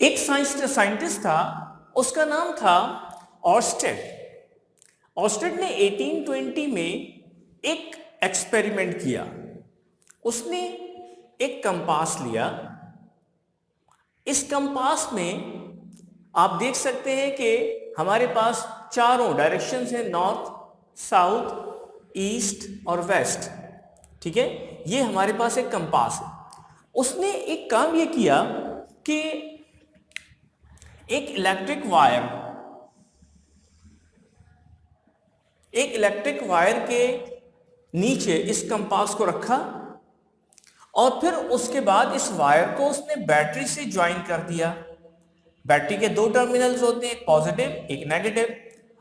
एक साइंटिस्ट था, उसका नाम था ऑर्स्टेड। ऑर्स्टेड ने 1820 में एक एक्सपेरिमेंट किया। उसने एक कंपास लिया। इस कंपास में आप देख सकते हैं कि हमारे पास चारों डायरेक्शंस हैं, नॉर्थ, साउथ, ईस्ट और वेस्ट। ठीक है, ये हमारे पास एक कंपास है। उसने एक काम ये किया कि एक इलेक्ट्रिक वायर के नीचे इस कंपास को रखा और फिर उसके बाद इस वायर को उसने बैटरी से ज्वाइन कर दिया। बैटरी के दो टर्मिनल्स होते हैं, एक पॉजिटिव एक नेगेटिव।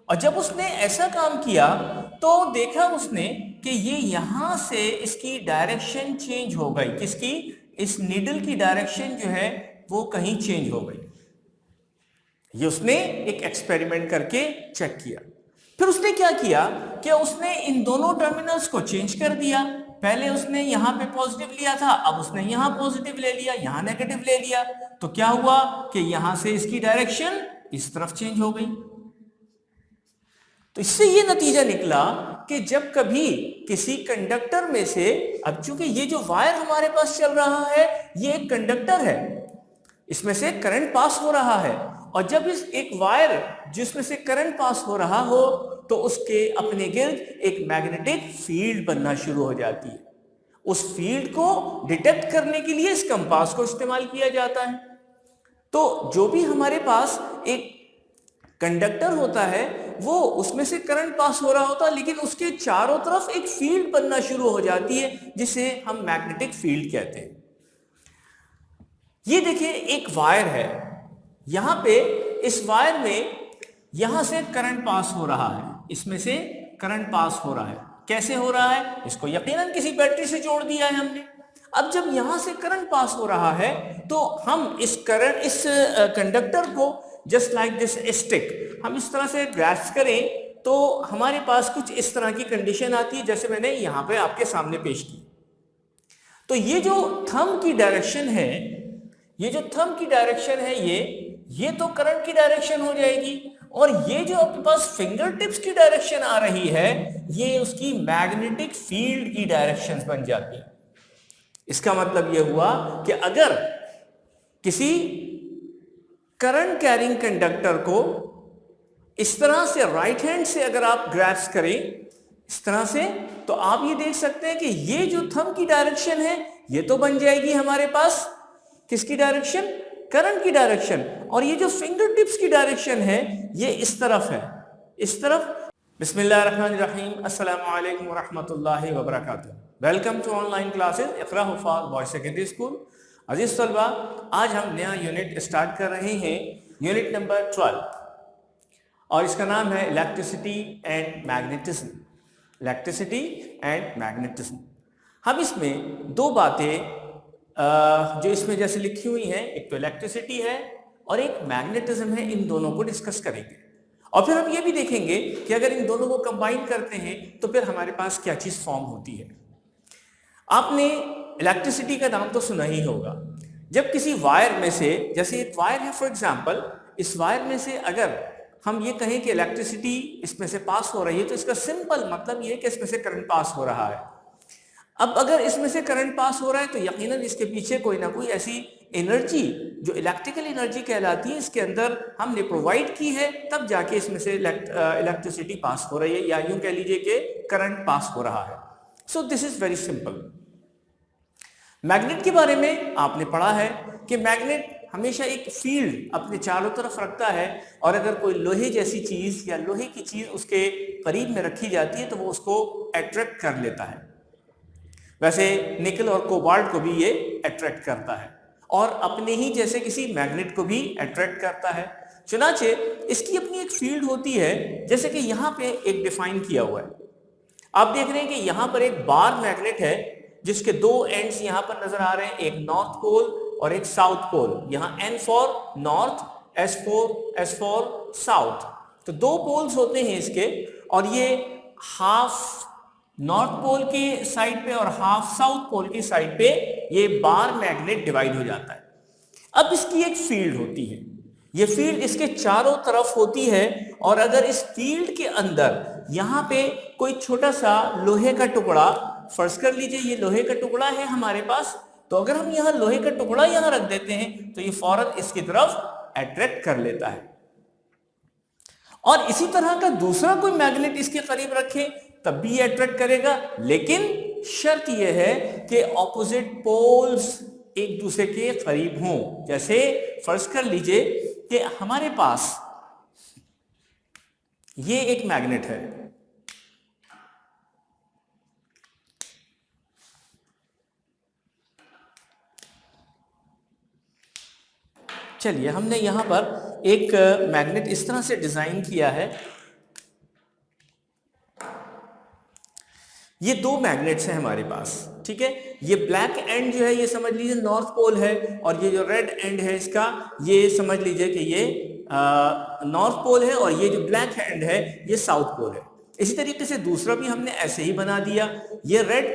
और जब उसने ऐसा काम किया तो देखा उसने कि ये यहां से इसकी डायरेक्शन चेंज हो गई। किसकी? इस नीडल की डायरेक्शन जो है वो कहीं चेंज हो गई। ये उसने एक एक्सपेरिमेंट करके चेक किया। फिर उसने क्या किया कि उसने इन दोनों टर्मिनल्स को चेंज कर दिया। पहले उसने यहां पे पॉजिटिव लिया था, अब उसने यहां पॉजिटिव ले लिया, यहां नेगेटिव ले लिया। तो क्या हुआ कि यहां से इसकी डायरेक्शन इस तरफ चेंज हो गई। तो इससे ये नतीजा निकला कि जब कभी किसी कंडक्टर में से, अब चूंकि ये जो वायर हमारे पास चल रहा है ये एक कंडक्टर है, इसमें से करंट पास हो रहा है। और जब इस एक वायर जिसमें से करंट पास हो रहा हो तो उसके अपने गिर्द एक मैग्नेटिक फील्ड बनना शुरू हो जाती है। उस फील्ड को डिटेक्ट करने के लिए इस कंपास को इस्तेमाल किया जाता है। तो जो भी हमारे पास एक कंडक्टर होता है वो उसमें से करंट पास हो रहा होता है, लेकिन उसके चारों तरफ एक फील्ड बनना शुरू हो जाती है जिसे हम मैग्नेटिक फील्ड कहते हैं। ये देखिए एक वायर है, यहां पे इस वायर में यहां से करंट पास हो रहा है, इसमें से करंट पास हो रहा है। कैसे हो रहा है? इसको यकीनन किसी बैटरी से जोड़ दिया है हमने। अब जब यहां से करंट पास हो रहा है तो हम इस कंडक्टर को जस्ट लाइक दिस स्टिक हम इस तरह से ग्रास्प करें तो हमारे पास कुछ इस तरह की कंडीशन आती है जैसे मैंने यहां पे आपके सामने पेश की। तो ये जो थंब की डायरेक्शन है, ये तो करंट की डायरेक्शन हो जाएगी, और ये जो आपके पास फिंगर टिप्स की डायरेक्शन आ रही है ये उसकी मैग्नेटिक फील्ड की डायरेक्शन बन जाती है। इसका मतलब यह हुआ कि अगर किसी करंट कैरिंग कंडक्टर को इस तरह से राइट हैंड से अगर आप ग्रैस्प करें इस तरह से, तो आप ये देख सकते हैं कि ये जो थंब की डायरेक्शन है ये तो बन जाएगी हमारे पास किसकी डायरेक्शन? करंट की डायरेक्शन। और ये जो फिंगर टिप्स की डायरेक्शन है ये इस तरफ है, इस तरफ। बिस्मिल्लाहिर्रहमानिर्रहीम, अस्सलामु अलैकुम वरहमतुल्लाहि वबरकातुहू। Welcome to online classes Iqra Huffaz boys secondary school. अजीज तलबा, आज हम नया यूनिट स्टार्ट कर रहे हैं, यूनिट नंबर 12, और इसका नाम है electricity and magnetism. Electricity and magnetism. हम इसमें दो बातें जो इसमें जैसे लिखी हुई हैं, एक तो इलेक्ट्रिसिटी है और एक मैग्नेटिज्म है, इन दोनों को डिस्कस करेंगे। और फिर हम ये भी देखेंगे कि अगर इन दोनों को कंबाइन करते हैं तो फिर हमारे पास क्या चीज फॉर्म होती है। आपने इलेक्ट्रिसिटी का नाम तो सुना ही होगा। जब किसी वायर में से, जैसे एक वायर है फॉर एग्जांपल, इस वायर में से अगर हम ये कहें कि इलेक्ट्रिसिटी इसमें से पास हो रही है तो इसका सिंपल मतलब ये है कि इसमें से करंट पास हो रहा है। अब अगर इसमें से करंट पास हो रहा है तो यकीनन इसके पीछे कोई ना कोई ऐसी एनर्जी जो इलेक्ट्रिकल एनर्जी कहलाती है इसके अंदर हमने प्रोवाइड की है, तब जाके इसमें से इलेक्ट्रिसिटी पास हो रही है, या यूं कह लीजिए कि करंट पास हो रहा है। So this is very simple. Magnet के बारे में आपने पढ़ा है कि मैग्नेट हमेशा एक फील्ड अपने चारों तरफ रखता है, और अगर कोई लोहे जैसी चीज या लोहे की चीज उसके करीब में रखी जाती है तो वो उसको अट्रैक्ट कर लेता है। वैसे निकल और कोबाल्ट को भी ये अट्रैक्ट करता है, और अपने ही जैसे किसी मैग्नेट को भी अट्रैक्ट करता है। चुनाचे इसकी अपनी एक फील्ड होती है, जैसे कि यहाँ पे एक डिफाइन किया हुआ है। आप देख रहे हैं कि यहाँ पर एक बार मैग्नेट है जिसके दो एंड्स यहाँ पर नजर आ रहे हैं, एक नॉर्थ पोल और एक साउथ पोल। यहाँ N for north, S for south. तो दो पोल्स होते हैं इसके, और ये हाफ नॉर्थ पोल की साइड पे और हाफ साउथ पोल की साइड पे ये बार मैग्नेट डिवाइड हो जाता है। अब इसकी एक फील्ड होती है, ये फील्ड इसके चारों तरफ होती है, और अगर इस फील्ड के अंदर यहाँ पे कोई छोटा सा लोहे का टुकड़ा, फर्ज कर लीजिए ये लोहे का टुकड़ा है हमारे पास, तो अगर हम यहाँ लोहे का टुकड़ा यहाँ रख देते हैं तो ये फौरन इसकी तरफ अट्रैक्ट कर लेता है। और इसी तरह का दूसरा कोई मैग्नेट इसके करीब रखें तब भी ये अट्रैक्ट करेगा, लेकिन शर्त यह है कि ऑपोजिट पोल्स एक दूसरे के करीब हों। जैसे फर्ज कर लीजिए कि हमारे पास ये एक मैग्नेट है, चलिए हमने यहां पर एक मैग्नेट इस तरह से डिजाइन किया है, ये दो मैग्नेट्स हैं हमारे पास, ठीक है। ये ब्लैक एंड जो है ये समझ लीजिए नॉर्थ पोल है, और ये जो रेड एंड है इसका ये समझ लीजिए कि ये नॉर्थ पोल है, और ये जो ब्लैक एंड है ये साउथ पोल है। इसी तरीके से दूसरा भी हमने ऐसे ही बना दिया, ये रेड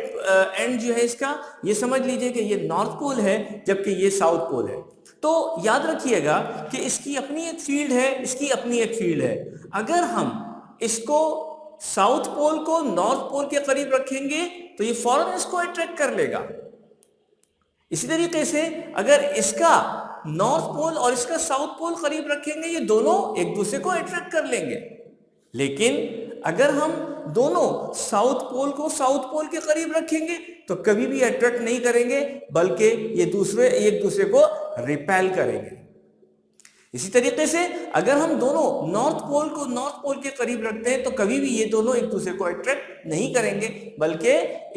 एंड जो है इसका ये समझ लीजिए कि ये नॉर्थ पोल है, जबकि ये साउथ पोल है। तो याद रखिएगा कि इसकी अपनी एक फील्ड है, इसकी अपनी एक फील्ड है। अगर हम इसको साउथ पोल को नॉर्थ पोल के करीब रखेंगे तो ये फौरन इसको अट्रैक्ट कर लेगा। इसी तरीके से अगर इसका नॉर्थ पोल और इसका साउथ पोल करीब रखेंगे, ये दोनों एक दूसरे को अट्रैक्ट कर लेंगे। लेकिन अगर हम दोनों साउथ पोल को साउथ पोल के करीब रखेंगे तो कभी भी अट्रैक्ट नहीं करेंगे, बल्कि ये दूसरे एक दूसरे को रिपेल करेंगे। इसी तरीके से अगर हम दोनों नॉर्थ पोल को नॉर्थ पोल के करीब रखते हैं तो कभी भी ये दोनों एक दूसरे को अट्रैक्ट नहीं करेंगे, बल्कि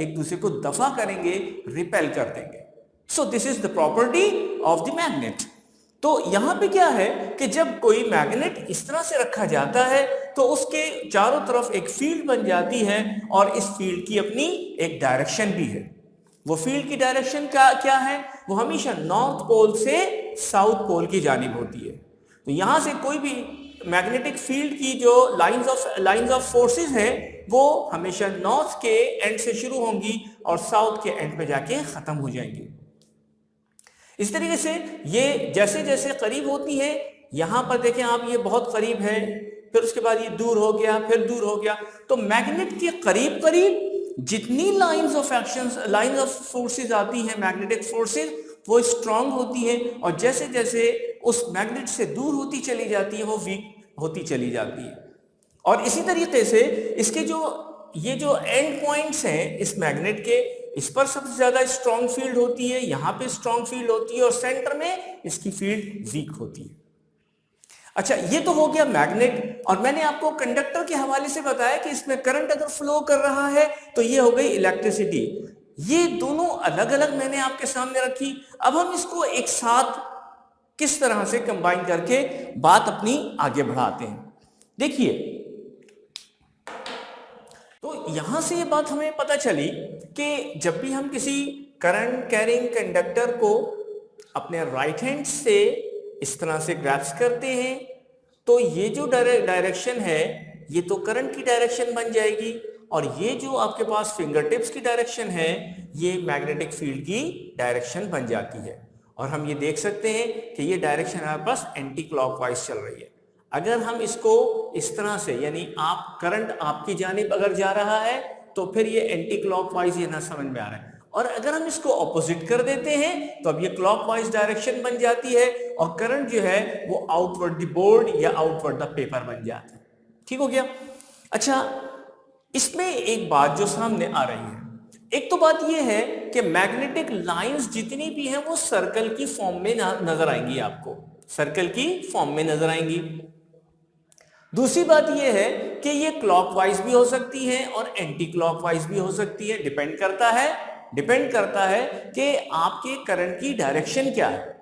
एक दूसरे को दफा करेंगे, रिपेल कर देंगे। So this is the property of the magnet. तो यहां पे क्या है कि जब कोई मैग्नेट इस तरह से रखा जाता है तो उसके चारों तरफ एक फील्ड बन जाती है, और इस फील्ड की अपनी एक डायरेक्शन भी है। वो फील्ड की डायरेक्शन क्या है? वो हमेशा नॉर्थ पोल से साउथ पोल की जानिब होती है। तो यहां से कोई भी मैग्नेटिक फील्ड की जो लाइंस ऑफ फोर्सेस है वो हमेशा नॉर्थ के एंड से शुरू होंगी और साउथ के एंड पे जाके खत्म हो जाएंगी। इस तरीके से ये जैसे जैसे करीब होती है, यहां पर देखें आप, ये बहुत करीब है, फिर उसके बाद ये दूर हो गया, फिर दूर हो गया। तो मैग्नेट के करीब करीब जितनी लाइंस ऑफ फोर्सेस आती हैं, मैग्नेटिक फोर्सेस, वो स्ट्रांग होती है, और जैसे जैसे उस मैग्नेट से दूर होती चली जाती है वो वीक होती चली जाती है। और इसी तरीके से इसके ये जो एंड पॉइंट्स हैं इस मैग्नेट के, इस पर सबसे ज्यादा स्ट्रांग फील्ड होती है, यहाँ पे स्ट्रांग फील्ड होती है, और सेंटर में इसकी फील्ड वीक होती है। अच्छा, ये तो हो गया मैग्नेट, और मैंने आपको कंडक्टर के हवाले से बताया कि इसमें करंट अगर फ्लो कर रहा है तो ये हो गई इलेक्ट्रिसिटी। ये दोनों अलग अलग मैंने आपके सामने रखी। अब हम इसको एक साथ किस तरह से कंबाइन करके बात अपनी आगे बढ़ाते हैं। देखिए, तो यहां से ये बात हमें पता चली कि जब भी हम किसी करंट कैरिंग कंडक्टर को अपने राइट हैंड से इस तरह से ग्रैप्स करते हैं तो ये जो डायरेक्शन है ये तो करंट की डायरेक्शन बन जाएगी, और ये जो आपके पास फिंगर टिप्स की डायरेक्शन है ये मैग्नेटिक फील्ड की डायरेक्शन बन जाती है। और हम ये देख सकते हैं कि ये डायरेक्शन हमारे पास एंटी क्लॉकवाइज चल रही है। अगर हम इसको इस तरह से, यानी आप करंट आपकी जानिब अगर जा रहा है तो फिर ये एंटी क्लॉकवाइज, ये ना समझ में आ रहा है, और अगर हम इसको ऑपोजिट कर देते हैं तो अब ये क्लॉकवाइज डायरेक्शन बन जाती है, और करंट जो है वो आउटवर्ड द बोर्ड या आउटवर्ड द पेपर बन जाता है। ठीक हो गया। अच्छा, इसमें एक बात जो सामने आ रही है, एक तो बात ये है कि मैग्नेटिक लाइंस जितनी भी हैं वो सर्कल की फॉर्म में नजर आएंगी, आपको सर्कल की फॉर्म में नजर आएंगी। दूसरी बात यह है कि ये क्लॉकवाइज भी हो सकती है और एंटी क्लॉकवाइज भी हो सकती है, डिपेंड करता है कि आपके करंट की डायरेक्शन क्या है।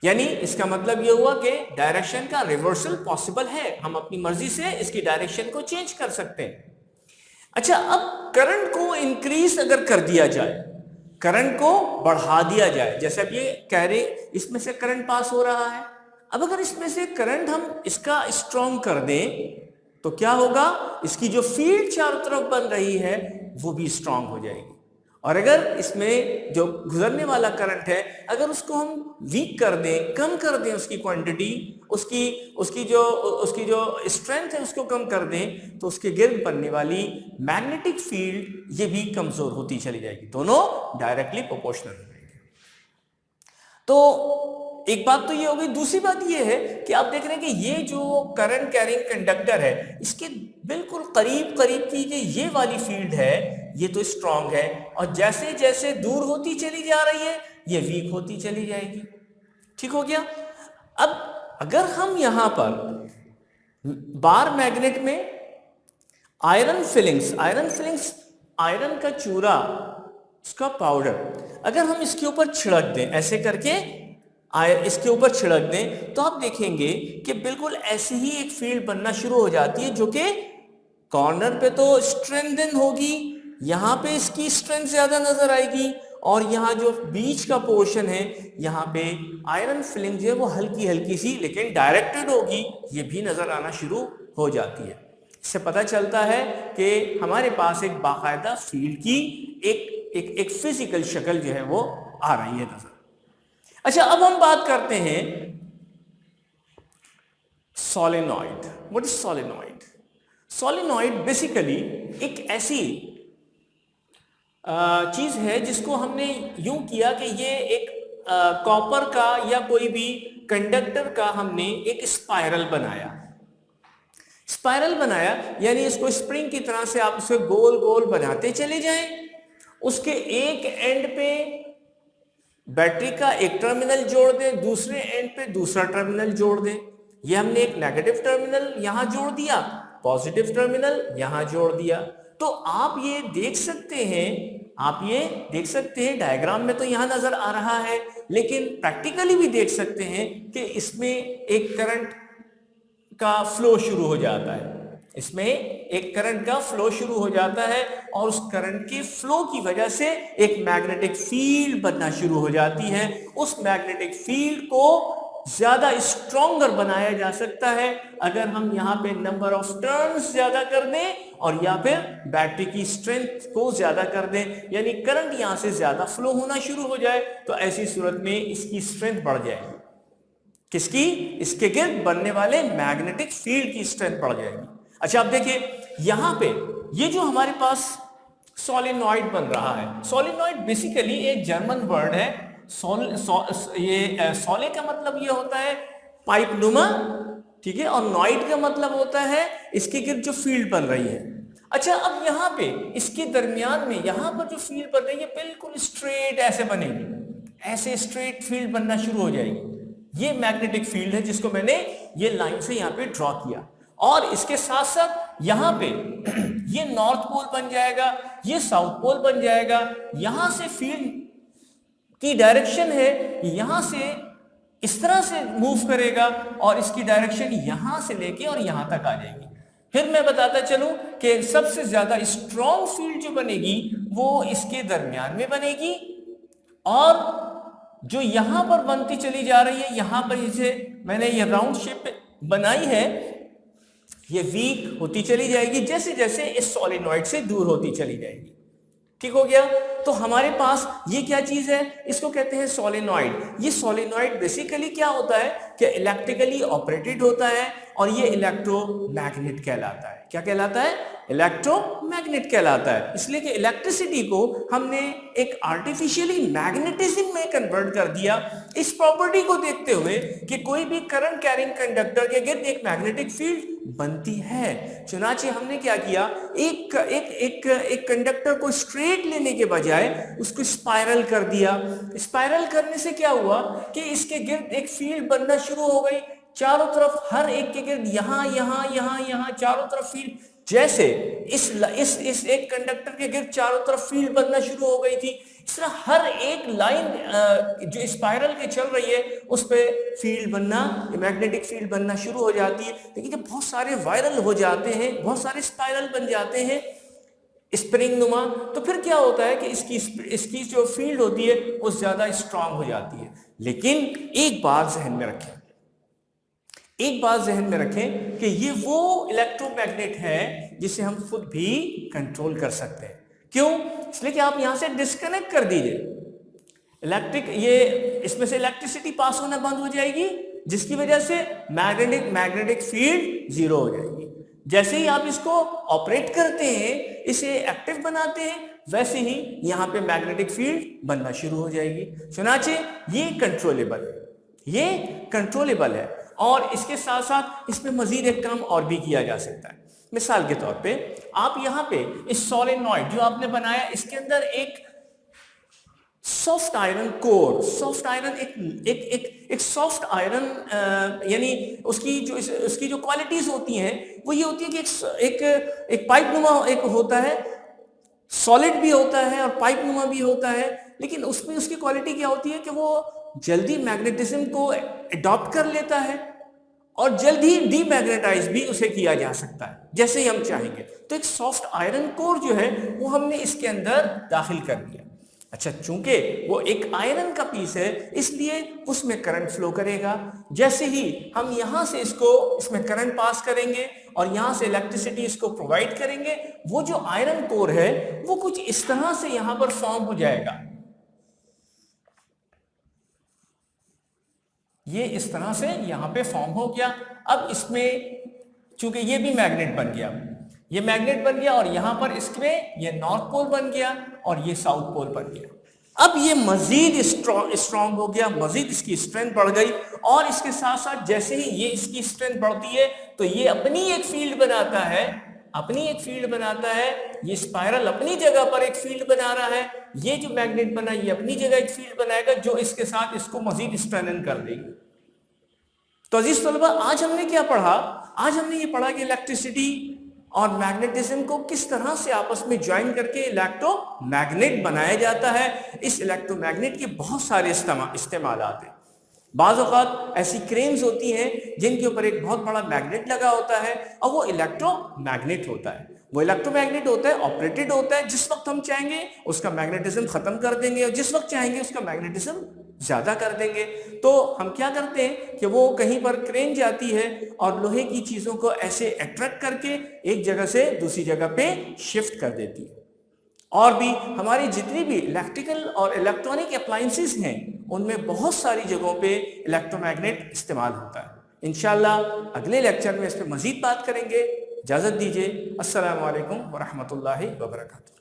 यानी इसका मतलब यह हुआ कि डायरेक्शन का रिवर्सल पॉसिबल है, हम अपनी मर्जी से इसकी डायरेक्शन को चेंज कर सकते हैं। अच्छा, अब करंट को इंक्रीज अगर कर दिया जाए, करंट को बढ़ा दिया जाए, जैसे अब ये कह रहे इसमें से करंट पास हो रहा है, अब अगर इसमें से करंट हम इसका स्ट्रॉन्ग कर दें तो क्या होगा, इसकी जो फील्ड चारों तरफ बन रही है वो भी स्ट्रांग हो जाएगी, और अगर इसमें जो गुजरने वाला करंट है अगर उसको हम वीक कर दें, कम कर दें, उसकी क्वांटिटी, उसकी जो स्ट्रेंथ है उसको कम कर दें, तो उसके गिर्द बनने वाली मैग्नेटिक फील्ड ये भी कमजोर होती चली जाएगी, दोनों डायरेक्टली प्रोपोर्शनल हो जाएंगे। तो एक बात तो ये हो गई। दूसरी बात ये है कि आप देख रहे हैं कि ये जो करंट कैरिंग कंडक्टर है इसके बिल्कुल करीब करीब की ये वाली फील्ड है ये तो स्ट्रांग है, और जैसे जैसे दूर होती चली जा रही है ये वीक होती चली जाएगी। ठीक हो गया। अब अगर हम यहां पर बार मैग्नेट में आयरन फिलिंग्स आयरन का चूरा, इसका पाउडर अगर हम इसके ऊपर छिड़क दें, ऐसे करके इसके ऊपर छिड़क दें, तो आप देखेंगे कि बिल्कुल ऐसी ही एक फील्ड बनना शुरू हो जाती है जो कि कॉर्नर पे तो स्ट्रेंथन होगी, यहां पे इसकी स्ट्रेंथ ज्यादा नजर आएगी, और यहां जो बीच का पोर्शन है यहां पे आयरन फिलिंग जो है वो हल्की हल्की सी लेकिन डायरेक्टेड होगी, ये भी नजर आना शुरू हो जाती है। इससे पता चलता है कि हमारे पास एक बाकायदा फील्ड की एक फिजिकल शक्ल जो है वो आ रही है नजर। अच्छा, अब हम बात करते हैं solenoid. What is solenoid? Solenoid basically एक ऐसी चीज है जिसको हमने यूं किया कि ये एक कॉपर का या कोई भी कंडक्टर का हमने एक स्पाइरल बनाया, यानी इसको स्प्रिंग की तरह से आप उसे गोल गोल बनाते चले जाएं, उसके एक एंड पे बैटरी का एक टर्मिनल जोड़ दें, दूसरे एंड पे दूसरा टर्मिनल जोड़ दें। ये हमने एक नेगेटिव टर्मिनल यहां जोड़ दिया, पॉजिटिव टर्मिनल यहां जोड़ दिया। तो आप ये देख सकते हैं डायग्राम में तो यहां नजर आ रहा है, लेकिन प्रैक्टिकली भी देख सकते हैं कि इसमें एक करंट का फ्लो शुरू हो जाता है, और उस करंट के फ्लो की वजह से एक मैग्नेटिक फील्ड बनना शुरू हो जाती है। उस मैग्नेटिक फील्ड को ज्यादा स्ट्रॉन्गर बनाया जा सकता है अगर हम यहाँ पे नंबर ऑफ टर्न्स ज्यादा कर दें और या फिर बैटरी की स्ट्रेंथ को ज्यादा कर दें, यानी करंट यहां से ज्यादा फ्लो होना शुरू हो जाए, तो ऐसी सूरत में इसकी स्ट्रेंथ बढ़ जाएगी। किसकी? इसके गिर्द बनने वाले मैग्नेटिक फील्ड की स्ट्रेंथ बढ़ जाएगी। अच्छा, अब देखिए यहां पे ये जो हमारे पास सोलेनॉइड बन रहा है, सोलेनॉइड बेसिकली एक जर्मन वर्ड है। सोले का मतलब ये होता है पाइप नुमा, ठीक है, और नॉइड का मतलब होता है इसके गिर्द जो फील्ड बन रही है। अच्छा, अब यहाँ पे इसके दरमियान में यहाँ पर जो फील्ड बन रही है बिल्कुल स्ट्रेट ऐसे बनेगी, ऐसे स्ट्रेट फील्ड बनना शुरू हो जाएगी। ये मैग्नेटिक फील्ड है जिसको मैंने ये लाइन से यहाँ पे ड्रॉ किया, और इसके साथ साथ यहाँ पे ये नॉर्थ पोल बन जाएगा, ये साउथ पोल बन जाएगा। यहां से फील्ड की डायरेक्शन है यहां से इस तरह से मूव करेगा, और इसकी डायरेक्शन यहां से लेके और यहां तक आ जाएगी। फिर मैं बताता चलूं कि सबसे ज्यादा स्ट्रॉन्ग फील्ड जो बनेगी वो इसके दरमियान में बनेगी, और जो यहां पर बनती चली जा रही है, यहां पर इसे मैंने ये राउंड शेप बनाई है, ये वीक होती चली जाएगी जैसे जैसे इस सोलेनॉइड से दूर होती चली जाएगी। ठीक हो गया। तो हमारे पास ये क्या चीज है, इसको कहते हैं सोलेनॉइड। ये सोलेनॉइड बेसिकली क्या होता है कि इलेक्ट्रिकली ऑपरेटेड होता है, और ये इलेक्ट्रोमैग्नेट कहलाता है। क्या कहलाता है? इलेक्ट्रोमैग्नेट कहलाता है, इसलिए कि इलेक्ट्रिसिटी को हमने एक आर्टिफिशियली मैग्नेटिज्म में कन्वर्ट कर दिया, इस प्रॉपर्टी को देखते हुए कि कोई भी करंट कैरिंग कंडक्टर के गिर्द एक मैग्नेटिक फील्ड बनती है। चुनाचे हमने क्या किया, एक कंडक्टर को स्ट्रेट लेने के बजाय उसको स्पाइरल कर दिया। स्पाइरल करने से क्या हुआ कि इसके गिर्द एक फील्ड बनना शुरू हो गई, चारों तरफ हर एक के गिर्द यहां चारों तरफ फील्ड, जैसे इस एक कंडक्टर के गिर्द चारों तरफ फील्ड बनना शुरू हो गई थी, इस तरह हर एक लाइन जो स्पाइरल के चल रही है उस पे फील्ड बनना, मैग्नेटिक फील्ड बनना शुरू हो जाती है। लेकिन जब बहुत सारे वायरल हो जाते हैं, बहुत सारे स्पाइरल बन जाते हैं स्प्रिंग नुमा, तो फिर क्या होता है कि इसकी जो फील्ड होती है वो ज्यादा स्ट्रांग हो जाती है। लेकिन एक बात जहन में रखें कि ये वो इलेक्ट्रोमैग्नेट है जिसे हम खुद भी कंट्रोल कर सकते हैं। क्यों? इसलिए कि आप यहां से डिस्कनेक्ट कर दीजिए ये इसमें से इलेक्ट्रिसिटी पास होना बंद हो जाएगी, जिसकी वजह से मैग्नेटिक फील्ड जीरो हो जाएगी। जैसे ही आप इसको ऑपरेट करते हैं, इसे एक्टिव बनाते हैं, वैसे ही यहां पे मैग्नेटिक फील्ड बनना शुरू हो जाएगी। सुनाचे ये कंट्रोलेबल है, ये कंट्रोलेबल है। और इसके साथ साथ इसमें मजीद एक काम और भी किया जा सकता है। मिसाल के तौर पे आप यहाँ पे इस सोलेनॉइड जो आपने बनाया, इसके अंदर एक soft iron core, soft iron एक सॉफ्ट आयरन यानी उसकी जो क्वालिटीज होती हैं वो ये होती है कि एक पाइप नुमा एक होता है, सॉलिड भी होता है और पाइप नुमा भी होता है, लेकिन उसमें उसकी क्वालिटी क्या होती है कि वो जल्दी मैग्नेटिज्म को अडॉप्ट कर लेता है और जल्दी डीमैग्नेटाइज भी उसे किया जा सकता है जैसे ही हम चाहेंगे। तो एक सॉफ्ट आयरन कोर जो है वो हमने इसके अंदर दाखिल कर दिया। अच्छा, चूंकि वो एक आयरन का पीस है इसलिए उसमें करंट फ्लो करेगा। जैसे ही हम यहां से इसमें करंट पास करेंगे और यहां से इलेक्ट्रिसिटी इसको प्रोवाइड करेंगे, वो जो आयरन कोर है वो कुछ इस तरह से यहां पर फॉर्म हो जाएगा। ये इस तरह से यहां पे फॉर्म हो गया। अब इसमें चूंकि ये भी मैग्नेट बन गया, ये मैग्नेट बन गया और यहां पर इसमें ये नॉर्थ पोल बन गया और ये साउथ पोल बन गया। अब ये मजीद स्ट्रॉन्ग हो गया, मजीद इसकी स्ट्रेंथ बढ़ गई और इसके साथ साथ जैसे ही ये इसकी स्ट्रेंथ बढ़ती है तो ये अपनी एक फील्ड बनाता है, ये स्पाइरल अपनी जगह पर एक फील्ड बना रहा है, ये जो मैग्नेट बना ये अपनी जगह एक फील्ड बनाएगा जो इसके साथ इसको मजीद स्ट्रेंथन कर देगी। तो अजीज तलबा, आज हमने क्या पढ़ा? आज हमने ये पढ़ा कि इलेक्ट्रिसिटी और मैग्नेटिज्म को किस तरह से आपस में ज्वाइन करके इलेक्ट्रोमैग्नेट बनाया जाता है। इस इलेक्ट्रोमैग्नेट के बहुत सारे इस्तेमालात हैं। बाज़ औक़ात ऐसी क्रेन्स होती हैं जिनके ऊपर एक बहुत बड़ा मैग्नेट लगा होता है और वो इलेक्ट्रोमैग्नेट होता है। वो इलेक्ट्रोमैग्नेट होता है, ऑपरेटेड होता है, जिस वक्त हम चाहेंगे उसका मैग्नेटिज्म खत्म कर देंगे और जिस वक्त चाहेंगे उसका मैग्नेटिज्म ज्यादा कर देंगे। तो हम क्या करते हैं कि वो कहीं पर क्रेन जाती है और लोहे की चीजों को ऐसे अट्रैक्ट करके एक जगह से दूसरी जगह पे शिफ्ट कर देती है। और भी हमारी जितनी भी इलेक्ट्रिकल और इलेक्ट्रॉनिक अप्लायंसेस हैं उनमें बहुत सारी जगहों पे इलेक्ट्रोमैग्नेट इस्तेमाल होता है। इंशाल्लाह अगले लेक्चर में इस पर मजीद बात करेंगे। इजाज़त दीजिए। अस्सलामु अलैकुम वरहमतुल्लाहि वबरकातुहू।